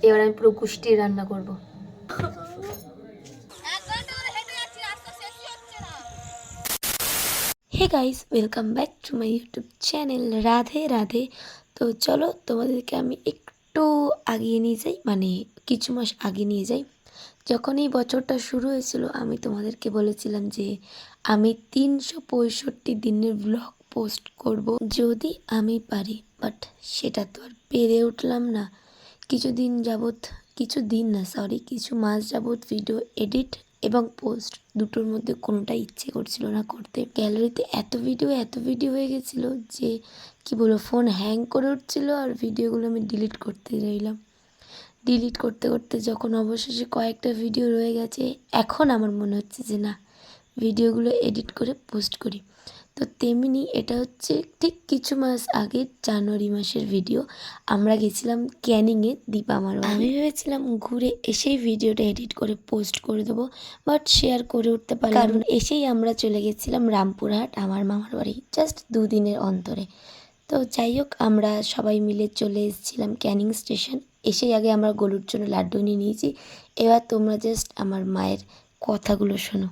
এবার আমি পুরো কুষ্টি রান্না করব। Hey guys, welcome back to my YouTube channel Radhe Radhe. তো চলো তোমাদেরকে আমি একটু আগিয়ে নিয়ে যাই, মানে কিছু মাস আগে নিয়ে যাই। যখন এই বছরটা শুরু হয়েছিল আমি তোমাদেরকে বলেছিলাম যে আমি 365 দিনের ব্লগ পোস্ট করব যদি আমি পারি, বাট সেটা তো আর পেরে উঠলাম না। কিছু মাস যাবৎ ভিডিও এডিট এবং পোস্ট দুটোর মধ্যে কোনোটাই ইচ্ছে করছিল না করতে। গ্যালারিতে এত ভিডিও হয়ে গেছিলো যে কি বলবো, ফোন হ্যাং করে উঠছিল আর ভিডিওগুলো আমি ডিলিট করতে রইলাম। ডিলিট করতে করতে যখন অবশেষে কয়েকটা ভিডিও রয়ে গেছে, এখন আমার মনে হচ্ছে যে না, ভিডিওগুলো এডিট করে পোস্ট করি। তো তেমনি এটা হচ্ছে ঠিক কিছু মাস আগে, জানুয়ারি মাসের ভিডিও। আমরা গেছিলাম ক্যানিংয়ে দীপা আমার বাড়ি। আমি ভেবেছিলাম ঘুরে এসেই ভিডিওটা এডিট করে পোস্ট করে দেবো, বাট শেয়ার করে উঠতে পারলাম কারণ এসেই আমরা চলে গেছিলাম রামপুরহাট আমার মামার বাড়ি, জাস্ট 2 দিনের অন্তরে। তো যাই হোক, আমরা সবাই মিলে চলে এসেছিলাম ক্যানিং স্টেশন। এসেই আগে আমরা গলুর জন্য লাড্ডু নিয়ে নিয়েছি। এবার তোমরা জাস্ট আমার মায়ের কথাগুলো শোনো।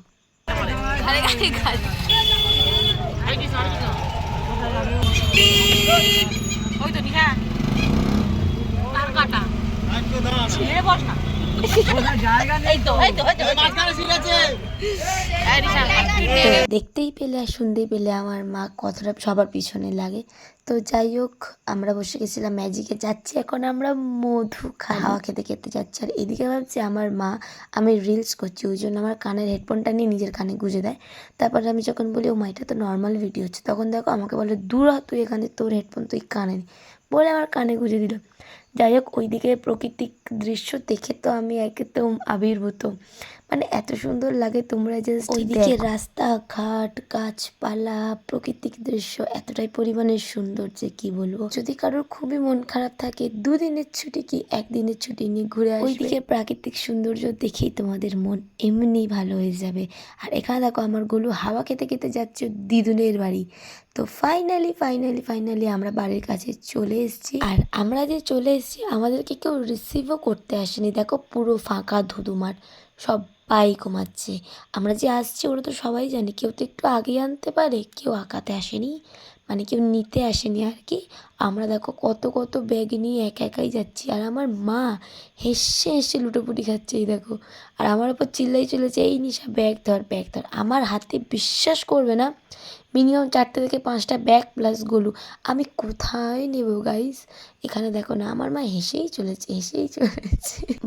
দেখতেই পেলে আর শুনতেই পেলে আমার মা কতটা সবার পিছনে লাগে। তো যাই হোক, আমরা বসে গেছিলাম ম্যাজিকে, যাচ্ছি এখন আমরা মধু হাওয়া খেতে খেতে যাচ্ছি। আর এদিকে ভাবছি আমার মা আমি রিলস করছি, ওই জন্য আমার কানের হেডফোনটা নিয়ে নিজের কানে গুঁজে দেয়। তারপরে আমি যখন বলি ও মা এটা তো নর্মাল ভিডিও হচ্ছে, তখন দেখো আমাকে বলে দূর হ তুই এখানে, তোর হেডফোন তুই কানে নি, বলে আমার কানে গুঁজে দিল। যাই হোক, ওইদিকে প্রাকৃতিক দৃশ্য দেখে তো আমি একদম আবির্ভূত, মানে এত সুন্দর লাগে। তোমরা জাস্ট ওইদিকে রাস্তাঘাট, গাছপালা, প্রাকৃতিক দৃশ্য এতটাই পরিমাণে সুন্দর যে কি বলবো। যদি কারোর খুবই মন খারাপ থাকে, 2 দিনের ছুটি কি 1 দিনের ছুটি নিয়ে ঘুরে আসবে, ওইদিকে প্রাকৃতিক সৌন্দর্য দেখেই তোমাদের মন এমনি ভালো হয়ে যাবে। আর এখানে দেখো আমার গলু হাওয়া খেতে খেতে যাচ্ছে দিদুনের বাড়ি। তো ফাইনালি আমরা বাড়ির কাছে চলে এসেছি। আর আমরা যে চলে এসেছি আমাদেরকে কেউ রিসিভও করতে আসেনি। দেখো পুরো ফাঁকা ধুধু মাঠ, সবাই ঘুমাচ্ছে। আমরা যে আসছি ওরা তো সবাই জানে, কেউ তো একটু আগে আনতে পারে, কেউ আঁকাতে আসেনি, মানে কেউ নিতে আসেনি আর কি। আমরা দেখো কত ব্যাগ নিয়ে একাই যাচ্ছি, আর আমার মা হেসে লুটোপুটি খাচ্ছে এই দেখো। আর আমার ওপর চিল্লাই চলেছে, এই নিশা ব্যাগ ধর। আমার হাতে বিশ্বাস করবে না মিনিমাম 4 থেকে 5টা ব্যাগ প্লাস গলু। আমি কোথায় নেব গাইস? এখানে দেখো না, আমার মা হেসেই চলেছে।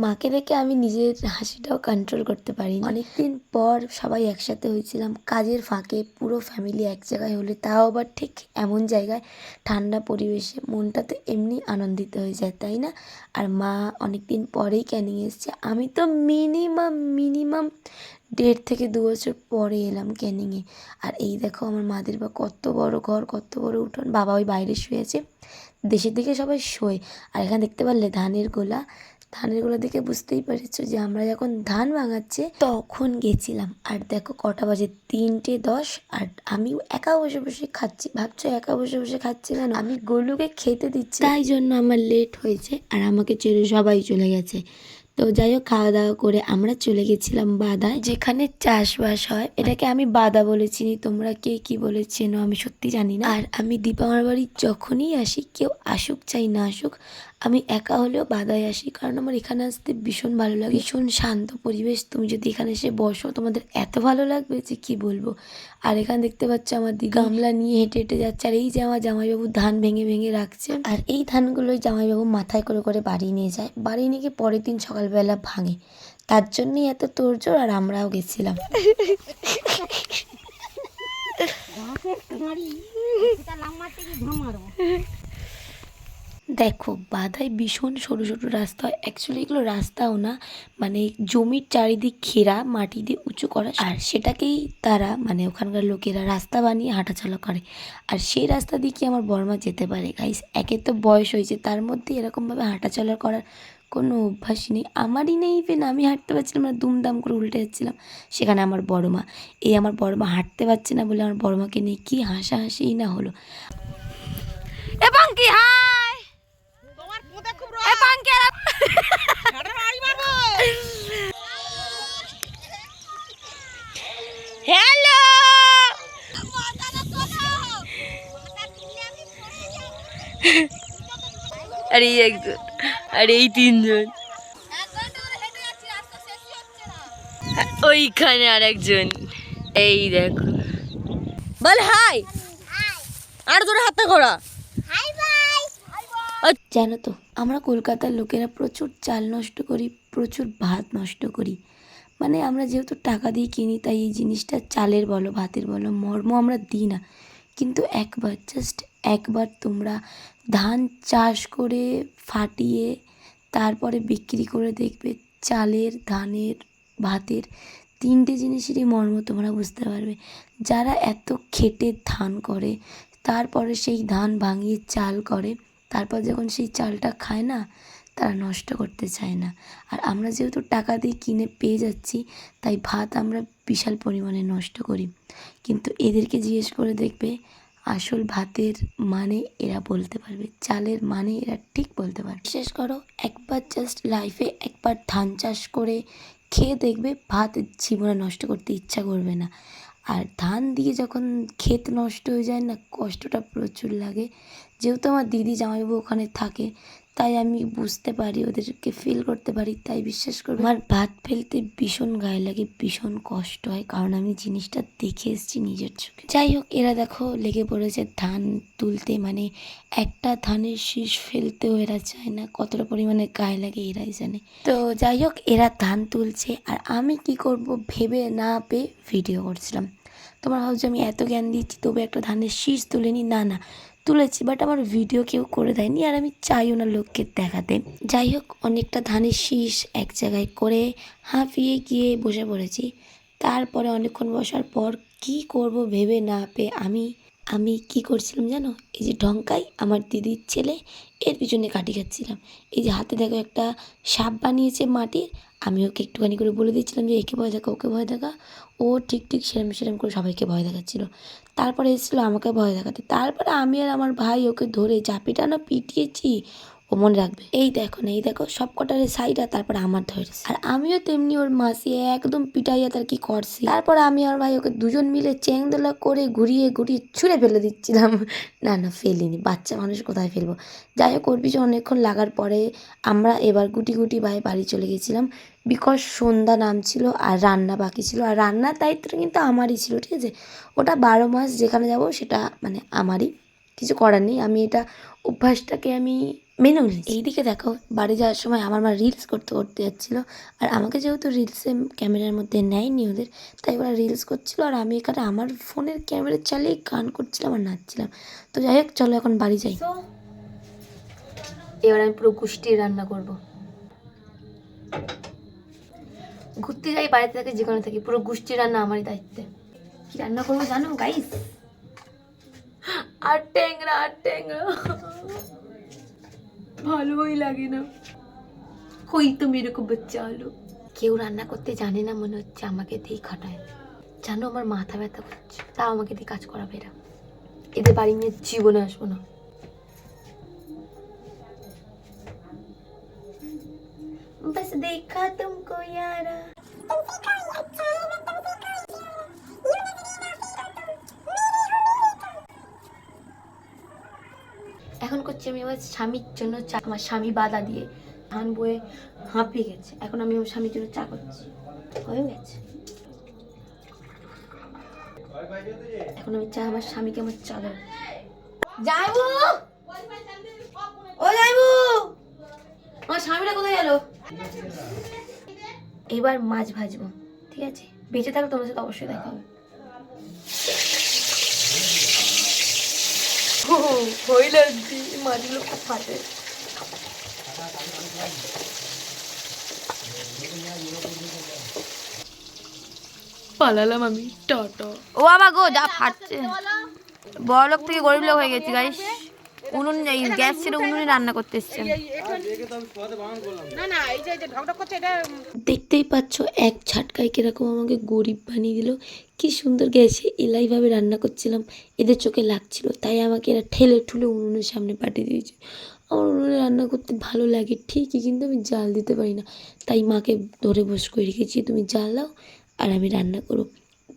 মাকে দেখে আমি নিজের হাসিটাও কন্ট্রোল করতে পারি। অনেকদিন পর সবাই একসাথে হয়েছিলাম কাজের ফাঁকে, পুরো ফ্যামিলি এক জায়গায় হলে, তাও আবার ঠিক এমন জায়গায় ঠান্ডা পরিবেশে, মনটা তো এমনি আনন্দিত হয়ে যায়, তাই না? আর মা অনেকদিন পরেই ক্যানিং এসছে। আমি তো মিনিমাম 1.5 থেকে 2 বছর পরে এলাম ক্যানিংয়ে। আর এই দেখো আমার মাদের বা কত বড় ঘর, কত বড় উঠোন। বাবা ওই বাইরে শুয়েছে, দেশের দিকে সবাই শোয়। আর এখানে দেখতে পারলে ধানের গোলা দেখে বুঝতেই পেরেছো যে আমরা যখন ধান ভাঙাচ্ছে তখন গেছিলাম। আর দেখো কটা বাজে, 3:10। আর আমি একা বসে বসে খাচ্ছি। ভাবছো একা বসে বসে খাচ্ছি কেন? আমি গোলুকে খেতে দিচ্ছি, তাই জন্য আমার লেট হয়েছে। আর আমাকে ছেড়ে সবাই চলে গেছে। তো যাই হোক, খাওয়া দাওয়া করে আমরা চলে গেছিলাম বাদায়, যেখানে চাষবাস হয়। এটাকে আমি বাদা বলে চিনি, তোমরা কে কি বলে চেনো আমি সত্যি জানি না। আর আমি দীপামার বাড়ি যখনই আসি, কেউ আসুক চাই না আসুক, আমি একা হলেও বাদায় আসি, কারণ আমার এখানে আসতে ভীষণ ভালো লাগে। ভীষণ শান্ত পরিবেশ, তুমি যদি এখানে এসে বসো তোমাদের এত ভালো লাগবে যে কি বলবো। আর এখানে দেখতে পাচ্ছ আমার দিদি গামলা নিয়ে হেঁটে হেঁটে যাচ্ছে। আর এই যে আমার জামাইবাবু ধান ভেঙে রাখছে, আর এই ধানগুলোই জামাইবাবু মাথায় করে বাড়ি নিয়ে যায়। বাড়ি নিয়ে গিয়ে পরের দিন সকালবেলা ভাঙে, তার জন্যই এত তোড়জোড়। আর আমরাও গেছিলাম। দেখো বাদায় ভীষণ সরু রাস্তা হয়। অ্যাকচুয়ালি এগুলো রাস্তাও না, মানে জমির চারিদিক ঘেরা, মাটি দিয়ে উঁচু করা, আর সেটাকেই তারা মানে ওখানকার লোকেরা রাস্তা বানিয়ে হাঁটাচলা করে। আর সেই রাস্তা দিয়ে কি আমার বড়মা যেতে পারে গাইস? একে তো বয়স হয়েছে, তার মধ্যে এরকমভাবে হাঁটাচলা করার কোনো অভ্যাসই নেই, আমারই নেই। ইভেন আমি হাঁটতে পারছিলাম না, দুমদাম করে উল্টে যাচ্ছিলাম। সেখানে আমার বড় মা, আমার বড় মা হাঁটতে পারছে না বলে আমার বড় মাকে নিয়ে কী হাসাহাসিই না হলো। হ্যালো, আরে একজন, আরে এই তিনজন, ওইখানে আর একজন, এই দেখো, বল হাই, আর জোরে হাতটা ঘোরা। জানো তো আমরা কলকাতার লোকেরা প্রচুর চাল নষ্ট করি, প্রচুর ভাত নষ্ট করি। মানে আমরা যেহেতু টাকা দিয়ে কিনি, তাই এই জিনিসটা চালের বলো ভাতের বলো মর্ম আমরা দিই না। কিন্তু একবার, জাস্ট একবার তোমরা ধান চাষ করে ফাটিয়ে তারপরে বিক্রি করে দেখবে, চালের, ধানের, ভাতের তিনটে জিনিসেরই মর্ম তোমরা বুঝতে পারবে। যারা এত খেটে ধান করে, তারপরে সেই ধান ভাঙিয়ে চাল করে, তারপর যখন সেই চালটা খায় না, তারা নষ্ট করতে চায় না। আর আমরা যেহেতু টাকা দিয়ে কিনে পেয়ে যাচ্ছি, তাই ভাত আমরা বিশাল পরিমাণে নষ্ট করি। কিন্তু এদেরকে জিজ্ঞেস করে দেখবে, আসল ভাতের মানে এরা বলতে পারবে, চালের মানে এরা ঠিক বলতে পারবে। বিশেষ করো একবার, জাস্ট লাইফে একবার ধান চাষ করে খেয়ে দেখবে, ভাত জীবনে নষ্ট করতে ইচ্ছা করবে না। আর ধান দিয়ে যখন ক্ষেত নষ্ট হয়ে যায় না, কষ্টটা প্রচুর লাগে। যেহেতু আমার দিদি জামাইবাবু ওখানে থাকে, তাই আমি বুঝতে পারি, ওদেরকে ফিল করতে পারি। তাই বিশ্বাস করবে, আমার ভাত ফেলতে ভীষণ গায়ে লাগে, ভীষণ কষ্ট হয়, কারণ আমি জিনিসটা দেখে এসেছি নিজের চোখে। যাই হোক, এরা দেখো লেগে পড়েছে ধান তুলতে, মানে একটা ধানের শীষ ফেলতেও এরা চায় না, কতটা পরিমাণে গায়ে লাগে এরাই জানে। তো যাই হোক, এরা ধান তুলছে, আর আমি কি করব ভেবে না পেয়ে ভিডিও করছিলাম। তোমার ভাবছো আমি এত জ্ঞান দিচ্ছি তবে একটা ধানের শীষ তুলিনি? না না, তুলেছি, বাট আমার ভিডিও কেউ করে দেয়নি, আর আমি চাইও না লোককে দেখাতে। যাই হোক, অনেকটা ধানের শীষ এক জায়গায় করে হাঁপিয়ে গিয়ে বসে পড়েছি। তারপরে অনেকক্ষণ বসার পর কি করব ভেবে না পেয়ে আমি কি করছিলাম জানো? এই যে ঢঙ্কাই, আমার দিদির ছেলে, এর পিছনে কাটি খাচ্ছিলাম। এই যে হাতে দেখো একটা সাপ বানিয়েছে মাটির, আমি ওকে একটুখানি করে বলে দিচ্ছিলাম যে একে ভয় দেখা, ওকে ভয় দেখা। ও ঠিক ঠিক সেরম সেরম করে সবাইকে ভয় দেখাচ্ছিল। তারপরে এসেছিলো আমাকে ভয় দেখাতে। তারপরে আমি আর আমার ভাই ওকে ধরে চাপিটা না পিটিয়েছি, ও মনে রাখবে। এই দেখো না, এই দেখো সব কটারে সাইডা, তারপরে আমার ধরেছে। আর আমিও তেমনি ওর মাসি একদম পিটাইয়া তার কি করছি। তারপর আমি আর ভাই ওকে দুজন মিলে চ্যাংদোলা করে ঘুরিয়ে ঘুরিয়ে ছুঁড়ে ফেলে দিচ্ছিলাম। না না, ফেলিনি, বাচ্চা মানুষ কোথায় ফেলবো। যাই হোক, ওর পিছনে অনেকক্ষণ লাগার পরে আমরা এবার গুটি গুটি ভাই বাড়ি চলে গেছিলাম। বিকজ সন্ধ্যা নামছিল আর রান্না বাকি ছিল, আর রান্নার দায়িত্বটা কিন্তু আমারই ছিল, ঠিক আছে। ওটা 12 মাস যেখানে যাব সেটা মানে আমারই, কিছু করার নেই। আমি এটা অভ্যাসটাকে আমি মেনেও নিই। এইদিকে দেখো, বাড়ি যাওয়ার সময় আমার মা রিলস করতে করতে যাচ্ছিলো, আর আমাকে যেহেতু রিলসে ক্যামেরার মধ্যে নেয়নি ওদের, তাই ওরা রিলস করছিলো, আর আমি এখানে আমার ফোনের ক্যামেরা চালিয়ে গান করছিলাম আর নাচছিলাম। তো যাই হোক, চলো এখন বাড়ি যাই। এবার আমি পুরো গুষ্টির রান্না করব। ঘুরতে যাই, বাড়িতে থাকি, যেখানে থাকি, পুরো গুষ্টির রান্না আমারই দায়িত্বে। কি রান্না করবো জানো গাইস? আর ট্যাংরা, ভালোই লাগে না, কই তো এরকম বাচ্চা হলো। কেউ রান্না করতে জানে না মনে হচ্ছে, আমাকে দিয়ে খাটায়। জানো আমার মাথা ব্যথা করছে, তাও আমাকে দিয়ে কাজ করাবে এরা। এদের বাড়ি নিয়ে জীবনে আসবো না। बस देखा तुमको यारा। এখন করছি আমি আমার স্বামীর জন্য চা। আমার স্বামী বাধা দিয়ে ধান বয়ে হাঁপিয়ে গেছে, এখন আমি আমার স্বামীর জন্য চা করছি। হয়ে গেছে, এখন আমি চা আমার স্বামীকে আমার চা দেবো। যাইবো, ও যাইবো, আমার স্বামীরা কোথায় গেল? এবার মাছ ভাজবো, ঠিক আছে? বেঁচে থাকলে তোমার সাথে অবশ্যই দেখা হবে। ভয় লাগছে, মাছগুলো খুব ফাটে। পালালাম আমি, টাটা। ও বাবা গো, যা ফাটছে। বড়লোক থেকে গরিব লোক হয়ে গেছি গাইস। উনুন গ্যাস ছিল, উনুনে রান্না করতে এসছি। না না এই যে ঢকঢক করছে এটা দেখতেই পাচ্ছ এক ঝাটকায় কিরকম আমাকে গরিব বানিয়ে দিল। কি সুন্দর গ্যাসে এলাইভাবে রান্না করছিলাম, এদের চোখে লাগছিল, তাই আমাকে এরা ঠেলে ঠুলে উনুনের সামনে পাঠিয়ে দিয়েছে। আমার উনুনে রান্না করতে ভালো লাগে ঠিকই, কিন্তু আমি জাল দিতে পারি না, তাই মাকে ধরে বস করে রেখেছি, তুমি জাল দাও আর আমি রান্না করো।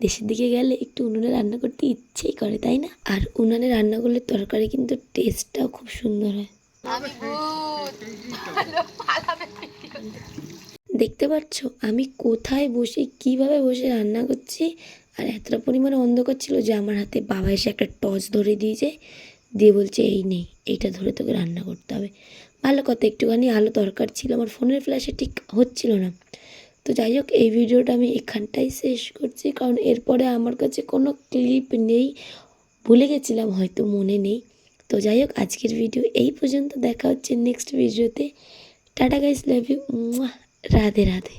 দেশের দিকে গেলে একটু উনুনে রান্না করতে ইচ্ছেই করে, তাই না? আর উনুনে রান্না করলে তরকারি কিন্তু টেস্টটাও খুব সুন্দর হয়। দেখতে পাচ্ছ আমি কোথায় বসে কিভাবে বসে রান্না করছি, আর এতটা পরিমাণে অন্ধকার ছিল যে আমার হাতে বাবা এসে একটা টর্চ ধরে দিয়েছে, দিয়ে বলছে এই নেই, এইটা ধরে তোকে রান্না করতে হবে। ভালো কথা, একটুখানি আলো দরকার ছিল, আমার ফোনের ফ্ল্যাশে ঠিক হচ্ছিল না। তো যাই হোক, এই ভিডিওটা আমি এখানটাই শেষ করছি, কারণ এরপরে আমার কাছে কোনো ক্লিপ নেই, ভুলে গেছিলাম, হয়তো মনে নেই। তো যাই হোক, আজকের ভিডিও এই পর্যন্ত, দেখা হচ্ছে নেক্সট ভিডিওতে। Tata guys, love you, Radhe Radhe.